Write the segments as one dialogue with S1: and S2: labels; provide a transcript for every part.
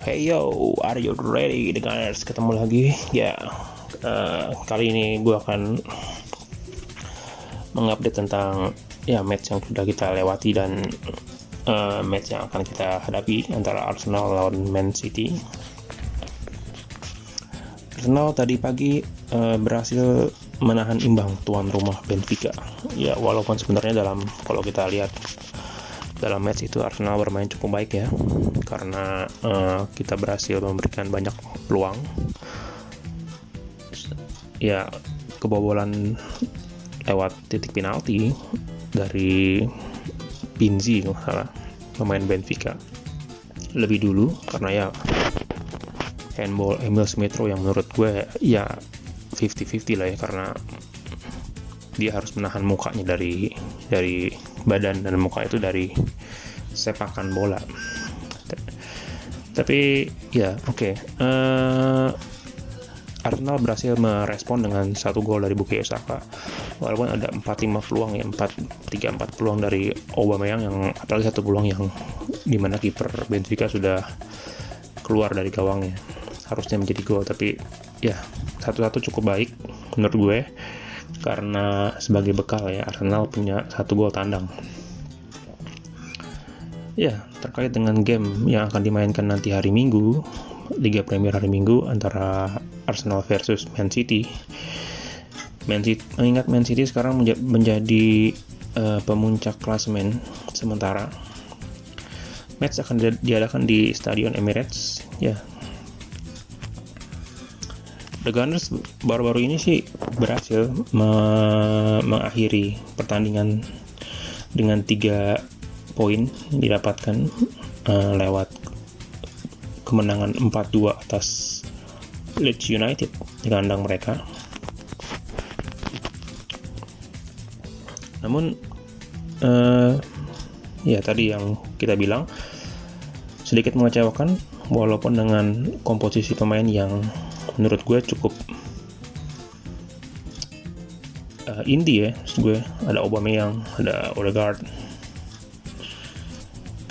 S1: Hey yo, are you ready? Guys, ketemu lagi. Kali ini gue akan mengupdate tentang match yang sudah kita lewati dan match yang akan kita hadapi antara Arsenal lawan Man City. Arsenal tadi pagi berhasil menahan imbang tuan rumah Benfica. Ya, walaupun sebenarnya kalau kita lihat dalam match itu Arsenal bermain cukup baik ya, karena kita berhasil memberikan banyak peluang. Ya, kebobolan lewat titik penalti dari Pinzi, kalau salah, pemain Benfica lebih dulu, karena ya handball Emil Smith Rowe yang menurut gue ya 50-50 lah ya, karena dia harus menahan mukanya dari badan, dan muka itu dari sepakan bola. Tapi ya oke. Arsenal berhasil merespon dengan 1 gol dari Bukayo Saka, walaupun ada 4-5 peluang ya, 3-4 peluang dari Aubameyang, yang apalagi 1 peluang yang dimana kiper Benfica sudah keluar dari gawangnya, harusnya menjadi gol. Tapi ya 1-1 cukup baik menurut gue, karena sebagai bekal ya, Arsenal punya 1 gol tandang. Ya, terkait dengan game yang akan dimainkan nanti hari Minggu, Liga Premier hari Minggu, antara Arsenal versus Man City. Mengingat Man City sekarang menjadi pemuncak klasemen sementara. Match akan diadakan di Stadion Emirates ya. The Gunners baru-baru ini sih berhasil mengakhiri pertandingan dengan 3 poin didapatkan lewat kemenangan 4-2 atas Leeds United di kandang mereka. Namun ya tadi yang kita bilang sedikit mengecewakan, walaupun dengan komposisi pemain yang menurut gue cukup indie ya. Gue ada Aubameyang, ada Odegaard,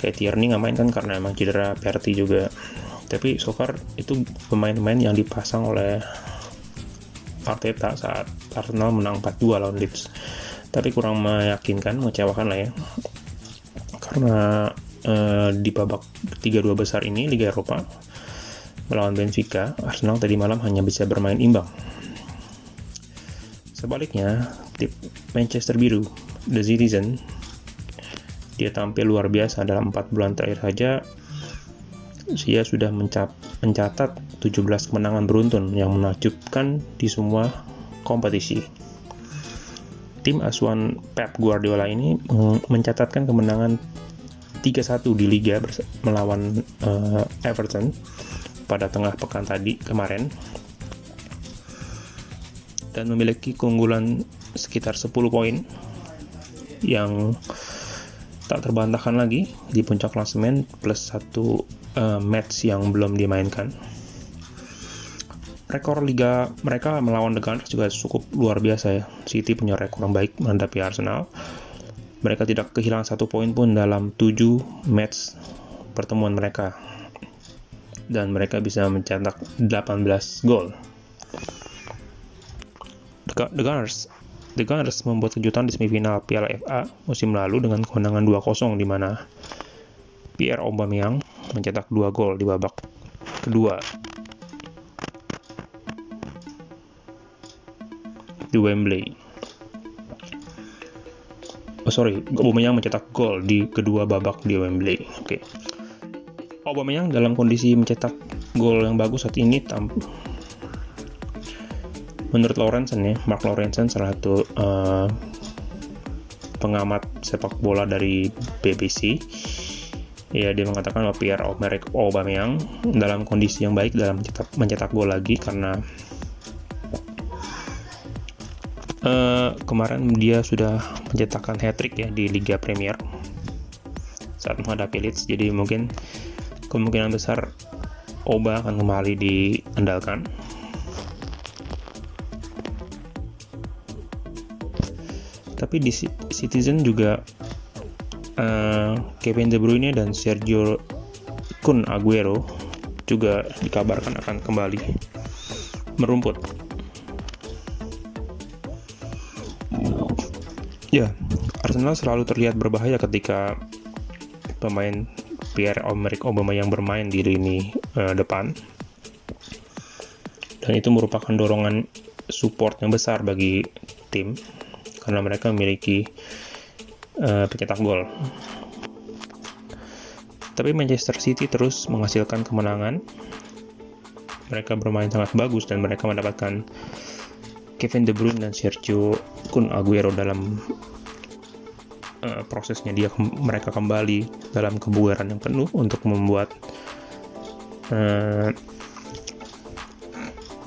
S1: kayak Tierney nggak main kan karena emang cedera, Perty juga. Tapi so far itu pemain-pemain yang dipasang oleh Arteta saat Arsenal menang 4-2 lawan Leeds. Tapi kurang meyakinkan, mengecewakan lah ya, karena di babak 3-2 besar ini Liga Eropa melawan Benfica, Arsenal tadi malam hanya bisa bermain imbang. Sebaliknya, tim Manchester Biru, The Citizen, dia tampil luar biasa. Dalam 4 bulan terakhir saja dia sudah mencatat 17 kemenangan beruntun yang menakjubkan di semua kompetisi. Tim asuhan Pep Guardiola ini mencatatkan kemenangan 3-1 di Liga melawan Everton pada tengah pekan kemarin, dan memiliki keunggulan sekitar 10 poin yang tak terbantahkan lagi di puncak klasemen, plus 1 match yang belum dimainkan. Rekor liga mereka melawan The Gunners juga cukup luar biasa ya. City punya rekor yang baik menghadapi Arsenal. Mereka tidak kehilangan 1 poin pun dalam 7 match pertemuan mereka, dan mereka bisa mencetak 18 gol. The Gunners membuat kejutan di semifinal Piala FA musim lalu dengan kemenangan 2-0, di mana Pierre Aubameyang mencetak 2 gol di babak kedua di Wembley. Aubameyang mencetak gol di kedua babak di Wembley. Oke. Aubameyang dalam kondisi mencetak gol yang bagus saat ini, menurut Mark Lawrenson, salah satu pengamat sepak bola dari BBC, ya, dia mengatakan bahwa Pierre-Emerick Aubameyang dalam kondisi yang baik dalam mencetak gol lagi, karena kemarin dia sudah mencetakkan hat-trick ya di Liga Premier saat menghadapi Leeds. Jadi kemungkinan besar Oba akan kembali diandalkan. Tapi di Citizen juga Kevin De Bruyne dan Sergio Kun Aguero juga dikabarkan akan kembali merumput. Ya, Arsenal selalu terlihat berbahaya ketika pemain Pierre-Emerick Aubameyang bermain di lini depan, dan itu merupakan dorongan support yang besar bagi tim karena mereka memiliki pencetak gol. Tapi Manchester City terus menghasilkan kemenangan. Mereka bermain sangat bagus dan mereka mendapatkan Kevin De Bruyne dan Sergio Aguero dalam prosesnya mereka kembali dalam kebugaran yang penuh untuk membuat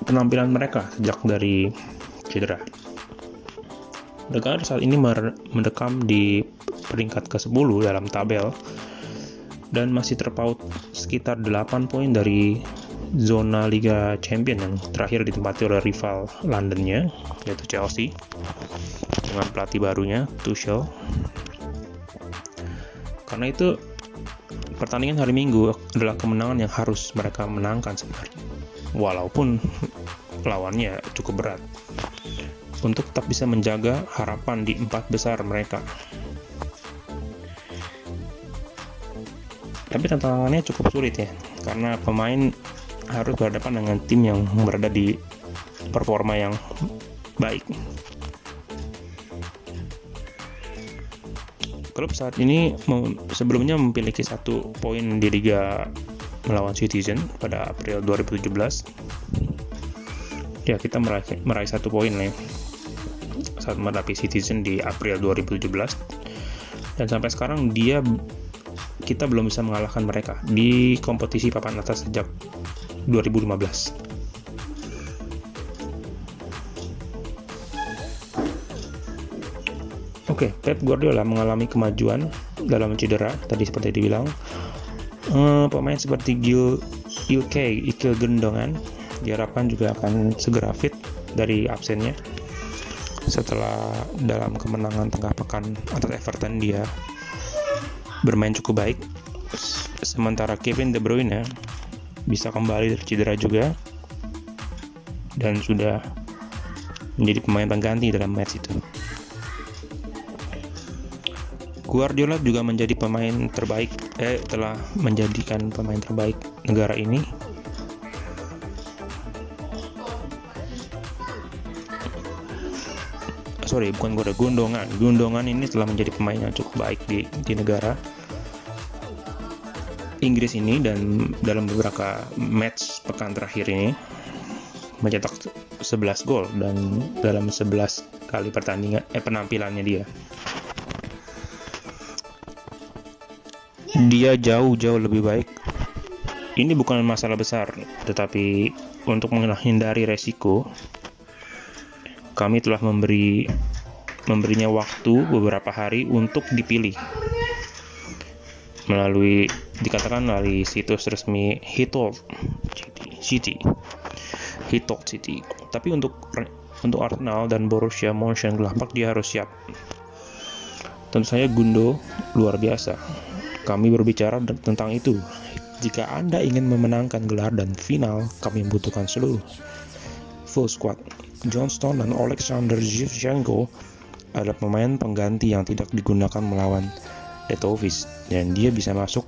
S1: penampilan mereka sejak dari cedera. Mereka saat ini mendekam di peringkat ke-10 dalam tabel dan masih terpaut sekitar 8 poin dari zona Liga Champions yang terakhir ditempati oleh rival Londonnya, yaitu Chelsea, dengan pelatih barunya Tuchel. Karena itu pertandingan hari Minggu adalah kemenangan yang harus mereka menangkan sebenarnya, walaupun lawannya cukup berat, untuk tetap bisa menjaga harapan di 4 besar mereka. Tapi tantangannya cukup sulit ya, karena pemain harus berhadapan dengan tim yang berada di performa yang baik. Klub saat ini sebelumnya memiliki 1 poin di Liga melawan Citizen pada April 2017. Ya, kita meraih 1 poin ya saat menghadapi Citizen di April 2017. Dan sampai sekarang kita belum bisa mengalahkan mereka di kompetisi papan atas sejak 2015. Oke, Pep Guardiola mengalami kemajuan dalam cedera, tadi seperti dibilang. Pemain seperti Ilkay Gundogan diharapkan juga akan segera fit dari absennya setelah dalam kemenangan tengah pekan atas Everton dia bermain cukup baik. Sementara Kevin De Bruyne bisa kembali dari cedera juga dan sudah menjadi pemain pengganti dalam match itu. Guardiola juga menjadi telah menjadikan pemain terbaik negara ini. Gundogan ini telah menjadi pemain yang cukup baik di negara Inggris ini, dan dalam beberapa match pekan terakhir ini mencetak 11 gol dan dalam 11 kali penampilannya dia jauh lebih baik. Ini bukan masalah besar, tetapi untuk menghindari resiko, kami telah memberinya waktu beberapa hari untuk dipilih melalui situs resmi He Talk City. Tapi untuk Arsenal dan Borussia Mönchengladbach dia harus siap. Tentu saja Gundo luar biasa. Kami berbicara tentang itu. Jika Anda ingin memenangkan gelar dan final, kami membutuhkan seluruh full squad. John Stones dan Alexander Zinchenko adalah pemain pengganti yang tidak digunakan melawan Letovic, dan dia bisa masuk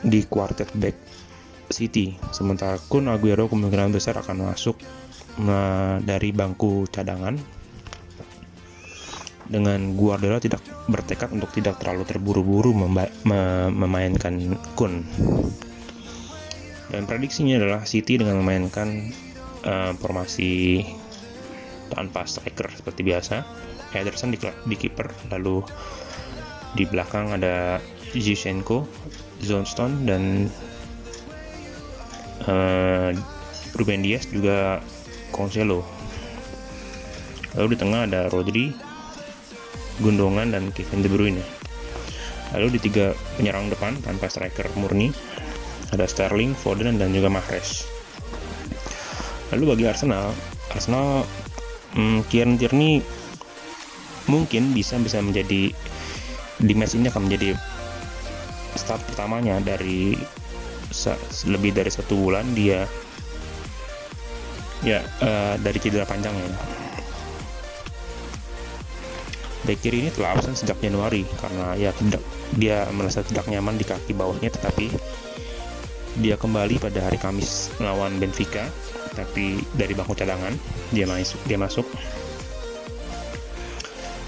S1: di quartet back City. Sementara Kun Aguero kemungkinan besar akan masuk dari bangku cadangan, dengan Guardiola tidak bertekad untuk tidak terlalu terburu-buru memainkan Kun. Dan prediksinya adalah City dengan memainkan formasi tanpa striker seperti biasa. Ederson di kiper, lalu di belakang ada Zinchenko, Johnstone, dan Ruben Dias juga Cancelo. Lalu di tengah ada Rodri, Gundogan, dan Kevin De Bruyne. Lalu di 3 penyerang depan tanpa striker murni ada Sterling, Foden, dan juga Mahrez. Lalu bagi Arsenal Kieran Tierney mungkin bisa menjadi di match ini akan menjadi start pertamanya dari lebih dari 1 bulan dia dari cedera panjangnya. Bek kiri ini telah absen sejak Januari karena dia merasa tidak nyaman di kaki bawahnya, tetapi dia kembali pada hari Kamis melawan Benfica, tapi dari bangku cadangan dia masuk.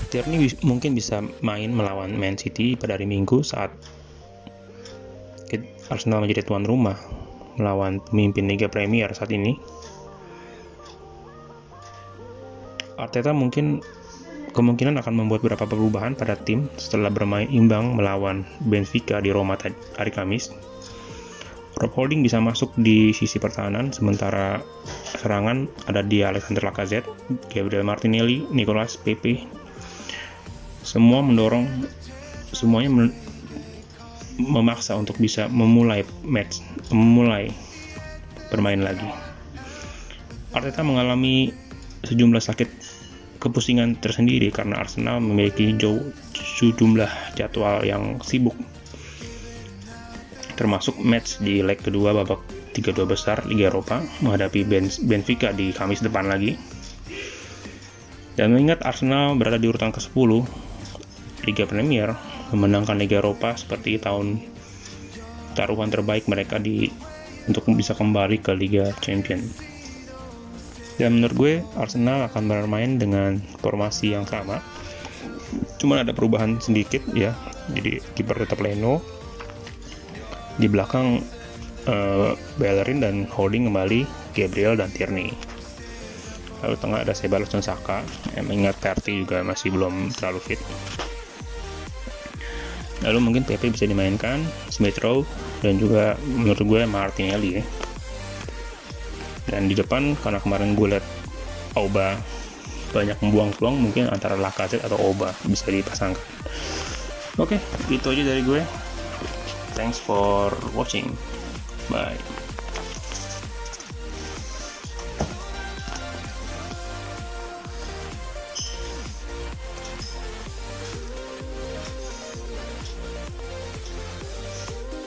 S1: Tierney mungkin bisa main melawan Man City pada hari Minggu saat Arsenal menjadi tuan rumah melawan pemimpin Liga Premier saat ini. Arteta kemungkinan akan membuat beberapa perubahan pada tim setelah bermain imbang melawan Benfica di Roma hari Kamis. Rob Holding bisa masuk di sisi pertahanan, sementara serangan ada di Alexander Lacazette, Gabriel Martinelli, Nicolas Pepe. Semuanya memaksa untuk bisa memulai bermain lagi. Arteta mengalami sejumlah kepusingan tersendiri karena Arsenal memiliki sejumlah jadwal yang sibuk, termasuk match di leg kedua babak 32 besar Liga Eropa menghadapi Benfica di Kamis depan lagi. Dan mengingat Arsenal berada di urutan ke-10 Liga Premier, memenangkan Liga Eropa seperti taruhan terbaik mereka untuk bisa kembali ke Liga Champion. Dan menurut gue Arsenal akan bermain dengan formasi yang sama, cuman ada perubahan sedikit ya. Jadi kiper tetap Leno, di belakang Bellerin dan Holding kembali Gabriel dan Tierney. Lalu tengah ada Ceballos dan Saka. Mengingat Partey juga masih belum terlalu fit. Lalu mungkin Pepe bisa dimainkan, Smith Rowe, dan juga menurut gue Martinelli ya. Dan di depan, karena kemarin gue liat Auba banyak membuang peluang, mungkin antara Lacazette atau Auba bisa dipasangkan. Oke, itu aja dari gue. Thanks for watching. Bye.